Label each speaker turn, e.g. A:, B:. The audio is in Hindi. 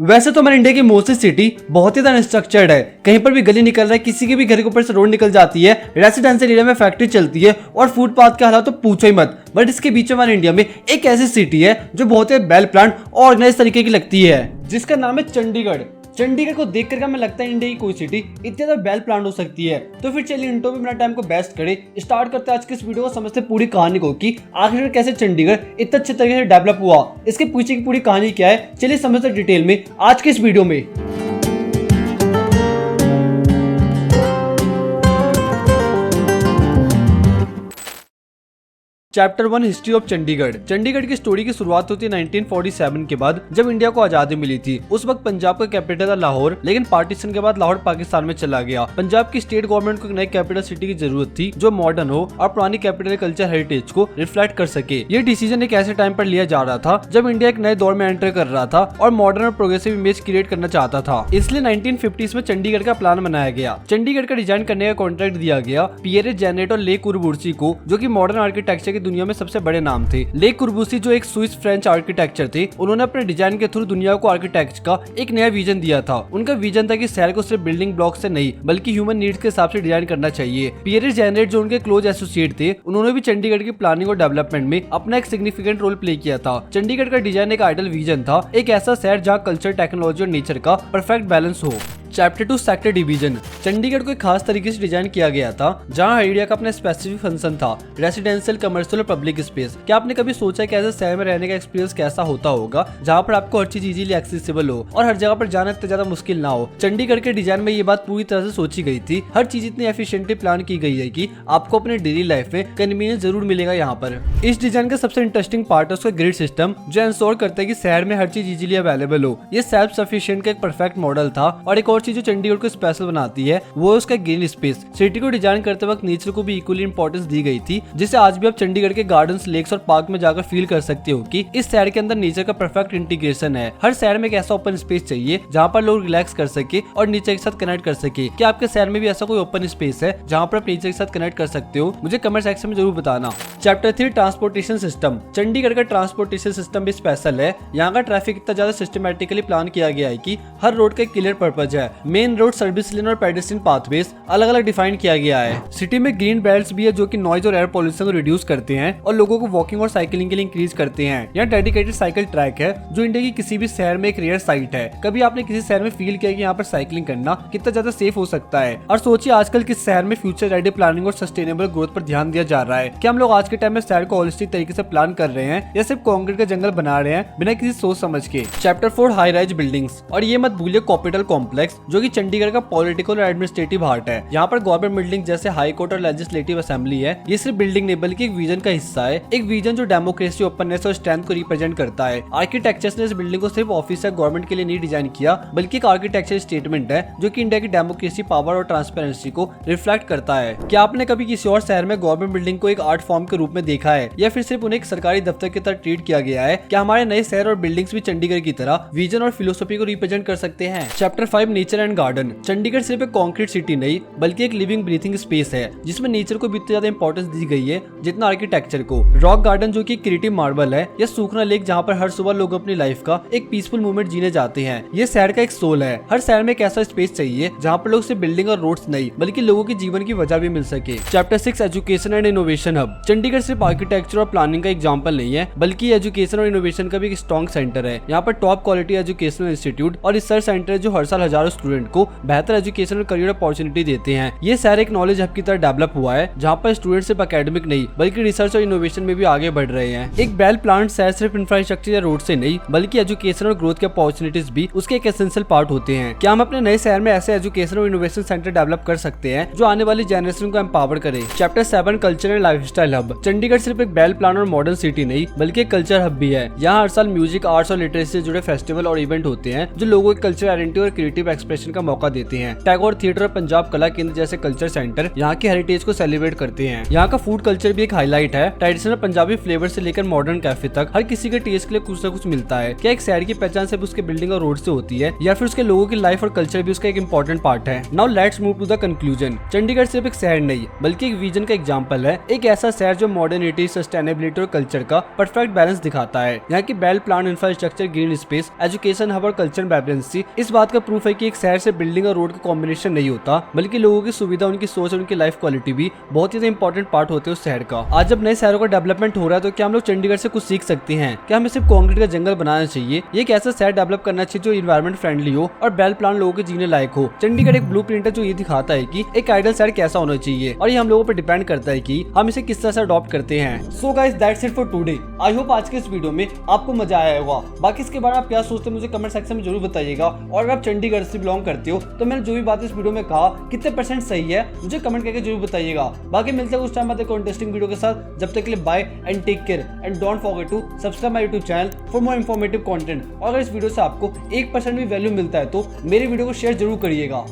A: वैसे तो हमारे इंडिया की मोस्टली सिटी बहुत ही ज्यादा स्ट्रक्चर्ड है, कहीं पर भी गली निकल रहा है, किसी के भी घर के ऊपर से रोड निकल जाती है, रेसिडेंशियल एरिया में फैक्ट्री चलती है और फुटपाथ के हालात तो पूछो ही मत। बट इसके बीच में हमारे इंडिया में एक ऐसी सिटी है जो बहुत ही वेल प्लान और ऑर्गेनाइज तरीके की लगती है, जिसका नाम है चंडीगढ़। चंडीगढ़ को देख कर हमें लगता है इंडिया की कोई सिटी इतनी ज्यादा वेल प्लान हो सकती है। तो फिर चलिए इंट्रो में अपना टाइम को बेस्ट करें, स्टार्ट करते हैं आज के इस वीडियो को, समझते पूरी कहानी को कि आखिर कैसे चंडीगढ़ इतने अच्छे तरीके से डेवलप हुआ, इसके पीछे की पूरी कहानी क्या है। चलिए समझते डिटेल में आज के इस वीडियो में। Chapter 1 history of Chandigarh. Chandigarh की स्टोरी की शुरुआत होती है 1947 के बाद, जब इंडिया को आजादी मिली थी। उस वक्त पंजाब का कैपिटल था लाहौर, लेकिन पार्टीशन के बाद लाहौर पाकिस्तान में चला गया। पंजाब की स्टेट गवर्नमेंट को एक नई कैपिटल सिटी की जरूरत थी जो मॉडर्न हो और पुरानी कैपिटल कल्चर हेरिटेज को रिफ्लेक्ट कर सके। ये डिसीजन एक ऐसे टाइम पर लिया जा रहा था जब इंडिया एक नए दौर में एंटर कर रहा था और मॉडर्न और प्रोग्रेसिव इमेज क्रिएट करना चाहता था। इसलिए 1950s में चंडीगढ़ का प्लान बनाया गया। चंडीगढ़ का डिजाइन करने का कॉन्ट्रैक्ट दिया गया पियरे जेनेट और ले कुरबुसी को, जो की मॉडर्न आर्किटेक्चर की दुनिया में सबसे बड़े नाम थे। ले कुरबुसी जो एक स्विस फ्रेंच आर्किटेक्चर थे, उन्होंने अपने डिजाइन के थ्रू दुनिया को आर्किटेक्चर का एक नया विजन दिया था। उनका विजन था कि शहर को सिर्फ बिल्डिंग ब्लॉक से नहीं बल्कि ह्यूमन नीड्स के हिसाब से डिजाइन करना चाहिए। पियरे जेनेट जो उनके क्लोज एसोसिएट थे, उन्होंने भी चंडीगढ़ की प्लानिंग और डेवलपमेंट में अपना एक सिग्निफिकेंट रोल प्ले किया था। चंडीगढ़ का डिजाइन एक आइडल विजन था, एक ऐसा शहर जहाँ कल्चर, टेक्नोलॉजी और नेचर का परफेक्ट बैलेंस हो। Chapter 2 sector division. चंडीगढ़ को एक खास तरीके से डिजाइन किया गया था जहां हर एरिया का अपना स्पेसिफिक फंक्शन था, रेसिडेंशियल, कमर्शियल और पब्लिक स्पेस। क्या आपने कभी सोचा है कि ऐसे शहर में रहने का एक्सपीरियंस कैसा होता होगा जहां पर आपको हर चीज इजीली एक्सेसिबल हो और हर जगह पर जाना इतना ज्यादा मुश्किल ना हो। चंडीगढ़ के डिजाइन में ये बात पूरी तरह से सोची गई थी। हर चीज इतनी एफिशिएंटली प्लान की गई है कि आपको अपने डेली लाइफ में कन्वीनियंस जरूर मिलेगा यहाँ पर। इस डिजाइन का सबसे इंटरेस्टिंग पार्ट है उसका ग्रिड सिस्टम, जो इंश्योर करता है कि शहर में हर चीज इजीली अवेलेबल हो। ये सेल्फ सफिशिएंट का एक परफेक्ट मॉडल था। और एक और चीज जो चंडीगढ़ को स्पेशल बनाती है वो उसका ग्रीन स्पेस। सिटी को डिजाइन करते वक्त नेचर को भी इक्वली इंपॉर्टेंस दी गई थी, जिसे आज भी आप चंडीगढ़ के गार्डन्स, लेक्स और पार्क में जाकर फील कर सकते हो कि इस शहर के अंदर नेचर का परफेक्ट इंटीग्रेशन है। हर शहर में एक ऐसा ओपन स्पेस चाहिए जहाँ पर लोग रिलैक्स कर सके और नेचर के साथ कनेक्ट कर सके। क्या आपके शहर में भी ऐसा कोई ओपन स्पेस है जहाँ पर आप नेचर के साथ कनेक्ट कर सकते हो? मुझे कमेंट सेक्शन में जरूर बताना। Chapter 3 transportation system. चंडीगढ़ का ट्रांसपोर्टेशन सिस्टम भी स्पेशल है। यहाँ का ट्रैफिक इतना ज्यादा सिस्टमैटिकली प्लान किया गया है कि हर रोड का क्लियर पर्पज है। मेन रोड, सर्विस लेन और पेडेस्ट्रियन पाथवेज अलग अलग डिफाइन किया गया है। सिटी में ग्रीन बेल्ट्स भी है जो कि नॉइज और एयर पॉल्यूशन को रिड्यूस करते हैं और लोगों को वॉकिंग और साइकिलिंग के लिए इंक्रीज करते हैं। यहाँ डेडिकेटेड साइकिल ट्रैक है जो इंडिया की किसी भी शहर में एक रेयर साइट है। कभी आपने किसी शहर में फील किया कि यहाँ पर साइकिलिंग करना कितना ज्यादा सेफ हो सकता है? और सोचिए आजकल किस शहर में फ्यूचर रेडी प्लानिंग और सस्टेनेबल ग्रोथ पर ध्यान दिया जा रहा है। क्या हम लोग आज के टाइम में शहर को होलिस्टिक तरीके से प्लान कर रहे हैं या सिर्फ कंक्रीट का जंगल बना रहे हैं बिना किसी सोच समझ के? Chapter 4 high rise buildings. और ये मत भूलिए कैपिटल कॉम्प्लेक्स, जो कि चंडीगढ़ का पॉलिटिकल और एडमिनिस्ट्रेटिव हार्ट है। यहाँ पर गवर्नमेंट बिल्डिंग जैसे हाई कोर्ट और लेजिस्लेटिव असेंबली है। ये सिर्फ बिल्डिंग नहीं बल्कि एक विजन का हिस्सा है, एक विजन जो डेमोक्रेसी, ओपननेस और स्ट्रेंथ को रिप्रेजेंट करता है। आर्किटेक्चर्स ने इस बिल्डिंग को सिर्फ ऑफिस या गवर्नमेंट के लिए नहीं डिजाइन किया बल्कि एक आर्किटेक्चर स्टेटमेंट है जो कि इंडिया की डेमोक्रेसी, पावर और ट्रांसपेरेंसी को रिफ्लेक्ट करता है। क्या आपने कभी किसी और शहर में गवर्नमेंट बिल्डिंग को एक आर्ट फॉर्म के रूप में देखा है या फिर सिर्फ उन्हें एक सरकारी दफ्तर की तरह ट्रीट किया गया है? क्या हमारे नए शहर और बिल्डिंग्स भी चंडीगढ़ की तरह विजन और फिलोसफी को रिप्रेजेंट कर सकते हैं? Chapter 5 nature and garden. Chandigarh सिर्फ एक कॉन्क्रीट सिटी नहीं बल्कि एक लिविंग ब्रीथिंग स्पेस है जिसमें नेचर को भी इतनी ज्यादा इंपॉर्टेंस दी गई है जितना आर्किटेक्चर को। रॉक गार्डन जो कि क्रिएटिव मार्बल है, या सूखना लेक जहाँ पर हर सुबह लोग अपनी लाइफ का एक पीसफुल मोमेंट जीने जाते हैं। ये शहर का एक सोल है। हर शहर में एक ऐसा स्पेस चाहिए जहाँ पर लोग सिर्फ बिल्डिंग और रोड्स नहीं बल्कि लोगों के जीवन की वजह भी मिल सके। Chapter 6 education and innovation hub. Chandigarh सिर्फ आर्किटेक्चर और प्लानिंग का एग्जाम्पल नहीं है बल्कि एजुकेशन और इनोवेशन का भी एक स्ट्रॉन्ग सेंटर है। यहाँ पर टॉप क्वालिटी एजुकेशनल इंस्टीट्यूट और रिसर्च सेंटर जो हर साल हजारों स्टूडेंट को बेहतर एजुकेशन और करियर अपॉर्चुनिटी देते हैं। ये शहर एक नॉलेज हब की तरह डेवलप हुआ है जहाँ पर स्टूडेंट सिर्फ एकेडमिक नहीं बल्कि रिसर्च और इनोवेशन में भी आगे बढ़ रहे हैं। एक वेल प्लान्ड शहर सिर्फ इंफ्रास्ट्रक्चर या रोड से नहीं बल्कि एजुकेशन और ग्रोथ के अपॉर्चुनिटीज भी उसके एक एसेंशियल पार्ट होते हैं। क्या हम अपने नए शहर में ऐसे एजुकेशन और इनोवेशन सेंटर डेवलप कर सकते हैं जो आने वाली जनरेशन को एम्पावर करे? Chapter 7 culture and lifestyle hub. Chandigarh सिर्फ एक वेल प्लान और मॉडर्न सिटी नहीं बल्कि एक कल्चर हब भी है। यहाँ हर साल म्यूजिक, आर्ट्स और लिटरेसी से जुड़े फेस्टिवल और इवेंट होते हैं जो लोगों की कल्चर आइडेंटिटी और क्रिएटिव एक्सप्रेशन एक्सप्रेशन का मौका देते हैं। टैगोर थिएटर और पंजाब कला केंद्र जैसे कल्चर सेंटर यहाँ की हेरिटेज को सेलिब्रेट करते हैं। यहाँ का फूड कल्चर भी एक हाईलाइट है। ट्रेडिशनल पंजाबी फ्लेवर से लेकर मॉडर्न कैफे तक हर किसी के टेस्ट के लिए कुछ ना कुछ मिलता है। क्या एक शहर की पहचान सिर्फ उसके बिल्डिंग और रोड से होती है या फिर उसके लोगों की लाइफ और कल्चर भी उसका एक इंपॉर्टेंट पार्ट है। Now let's move to the conclusion. Chandigarh सिर्फ एक शहर नहीं बल्कि एक विजन का एग्जांपल है। एक ऐसा शहर जो मॉडर्निटी, सस्टेनेबिलिटी और कल्चर का परफेक्ट बैलेंस दिखाता है। यहाँ की well plan infrastructure, green space, education hub और कल्चर वाइब्रेंसी इस बात का प्रूफ है कि एक शहर से बिल्डिंग और रोड का कॉम्बिनेशन नहीं होता बल्कि लोगों की सुविधा, उनकी सोच और उनकी लाइफ क्वालिटी भी बहुत ही इंपॉर्टेंट पार्ट होते हैं उस शहर का। आज जब नए शहरों का डेवलपमेंट हो रहा है तो क्या हम लोग चंडीगढ़ से कुछ सीख सकते हैं? क्या हमें सिर्फ कंक्रीट का जंगल बनाना चाहिए? ये एक ऐसा शहर डेवलप करना चाहिए जो इन्वायरमेंट फ्रेंडली हो और वेल प्लान लोगों के जीने लायक हो। चंडीगढ़ एक ब्लूप्रिंट है जो ये दिखाता है कि एक आइडियल शहर कैसा होना चाहिए और ये हम लोगों पर डिपेंड करता है कि हम इसे किस तरह से अडॉप्ट करते हैं। So guys, that's it for today. I hope आज के इस वीडियो में आपको मजा आया होगा। बाकी इसके बारे में आप क्या सोचते हैं मुझे कमेंट सेक्शन में जरूर बताइएगा। और अगर आप चंडीगढ़ से बिलोंग करते हो तो मैंने जो भी बात इस वीडियो में कहा कितने % सही है मुझे कमेंट करके जरूर बताइएगा। बाकी मिलते हैं उस टाइम बाद एक इंटरेस्टिंग वीडियो के साथ। जब तक के लिए bye and take care and don't forget to subscribe my YouTube channel for more informative content. और अगर इस वीडियो से आपको 1% भी वैल्यू मिलता है तो मेरे वीडियो को शेयर जरूर करिएगा।